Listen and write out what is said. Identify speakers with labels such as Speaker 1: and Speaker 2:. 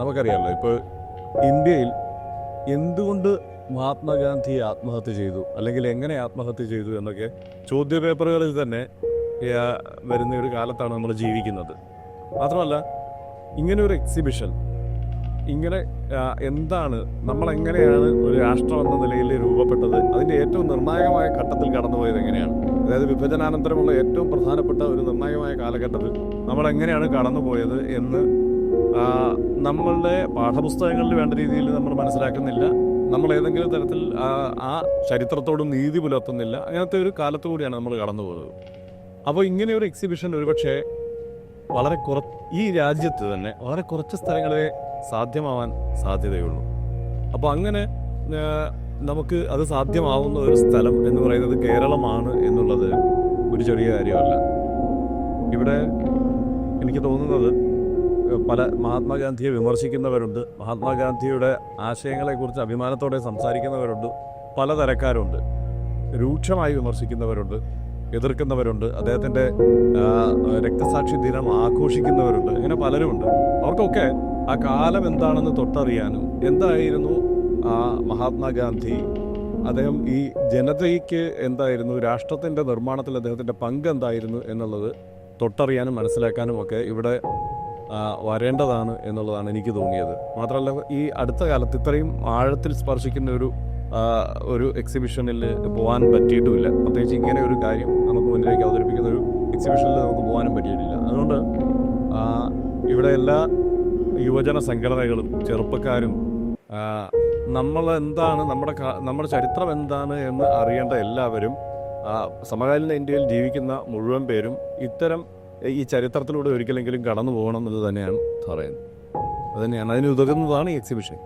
Speaker 1: നമുക്കറിയാമല്ലോ ഇപ്പോൾ ഇന്ത്യയിൽ എന്തുകൊണ്ട് മഹാത്മാഗാന്ധി ആത്മഹത്യ ചെയ്തു, അല്ലെങ്കിൽ എങ്ങനെ ആത്മഹത്യ ചെയ്തു എന്നൊക്കെ ചോദ്യപേപ്പറുകളിൽ തന്നെ ആ, വരുന്ന ഒരു കാലത്താണ് നമ്മൾ ജീവിക്കുന്നത്. മാത്രമല്ല, ഇങ്ങനെ ഒരു എക്സിബിഷൻ, ഇങ്ങനെ എന്താണ്, നമ്മളെങ്ങനെയാണ് ഒരു രാഷ്ട്രം എന്ന നിലയിൽ രൂപപ്പെട്ടത്, അതിൻ്റെ ഏറ്റവും നിർണായകമായ ഘട്ടത്തിൽ കടന്നുപോയത് എങ്ങനെയാണ്, അതായത് വിഭജനാനന്തരമുള്ള ഏറ്റവും പ്രധാനപ്പെട്ട ഒരു നിർണായകമായ കാലഘട്ടത്തിൽ നമ്മളെങ്ങനെയാണ് കടന്നുപോയത് എന്ന് നമ്മളുടെ പാഠപുസ്തകങ്ങളിൽ വേണ്ട രീതിയിൽ നമ്മൾ മനസ്സിലാക്കുന്നില്ല. നമ്മൾ ഏതെങ്കിലും തരത്തിൽ ആ ചരിത്രത്തോടും നീതി പുലർത്തുന്നില്ല. അങ്ങനത്തെ ഒരു കാലത്തു കൂടിയാണ് നമ്മൾ കടന്നു പോകുന്നത്. അപ്പോൾ ഇങ്ങനെ ഒരു എക്സിബിഷൻ ഒരുപക്ഷെ വളരെ ഈ രാജ്യത്ത് തന്നെ വളരെ കുറച്ച് സ്ഥലങ്ങളെ സാധ്യമാവാൻ സാധ്യതയുള്ളൂ. അപ്പോൾ അങ്ങനെ നമുക്ക് അത് സാധ്യമാവുന്ന ഒരു സ്ഥലം എന്ന് പറയുന്നത് കേരളമാണ് എന്നുള്ളത് ഒരു ചെറിയ കാര്യമല്ല. ഇവിടെ എനിക്ക് തോന്നുന്നത് പല മഹാത്മാഗാന്ധിയെ വിമർശിക്കുന്നവരുണ്ട്, മഹാത്മാഗാന്ധിയുടെ ആശയങ്ങളെക്കുറിച്ച് അഭിമാനത്തോടെ സംസാരിക്കുന്നവരുണ്ട്, പലതരക്കാരുണ്ട്. രൂക്ഷമായി വിമർശിക്കുന്നവരുണ്ട്, എതിർക്കുന്നവരുണ്ട്, അദ്ദേഹത്തിൻ്റെ രക്തസാക്ഷി ദിനം ആഘോഷിക്കുന്നവരുണ്ട്. ഇങ്ങനെ പലരുമുണ്ട്. അവർക്കൊക്കെ ആ കാലം എന്താണെന്ന് തൊട്ടറിയാനും, എന്തായിരുന്നു ആ മഹാത്മാഗാന്ധി, അദ്ദേഹം ഈ ജനതയ്ക്ക് എന്തായിരുന്നു, രാഷ്ട്രത്തിൻ്റെ നിർമ്മാണത്തിൽ അദ്ദേഹത്തിൻ്റെ പങ്ക് എന്തായിരുന്നു എന്നുള്ളത് തൊട്ടറിയാനും മനസ്സിലാക്കാനും ഒക്കെ ഇവിടെ വരേണ്ടതാണ് എന്നുള്ളതാണ് എനിക്ക് തോന്നിയത്. മാത്രമല്ല, ഈ അടുത്ത കാലത്ത് ഇത്രയും ആഴത്തിൽ സ്പർശിക്കുന്ന ഒരു എക്സിബിഷനിൽ പോകാൻ പറ്റിയിട്ടുമില്ല. പ്രത്യേകിച്ച് ഇങ്ങനെ ഒരു കാര്യം നമുക്ക് മുന്നിലേക്ക് അവതരിപ്പിക്കുന്ന ഒരു എക്സിബിഷനിൽ നമുക്ക് പോകാനും പറ്റിയിട്ടില്ല. അതുകൊണ്ട് ഇവിടെ എല്ലാ യുവജന സംഘടനകളും ചെറുപ്പക്കാരും നമ്മളെന്താണ്, നമ്മുടെ ചരിത്രം എന്താണ് എന്ന് അറിയേണ്ട എല്ലാവരും, സമകാലീന ഇന്ത്യയിൽ ജീവിക്കുന്ന മുഴുവൻ പേരും ഇത്തരം ഈ ചരിത്രത്തിലൂടെ ഒരിക്കലെങ്കിലും കടന്നു പോകണം എന്നത് തന്നെയാണ് പറയുന്നത്. അതുതന്നെയാണ് അതിന് ഉതകുന്നതാണ് ഈ എക്സിബിഷൻ.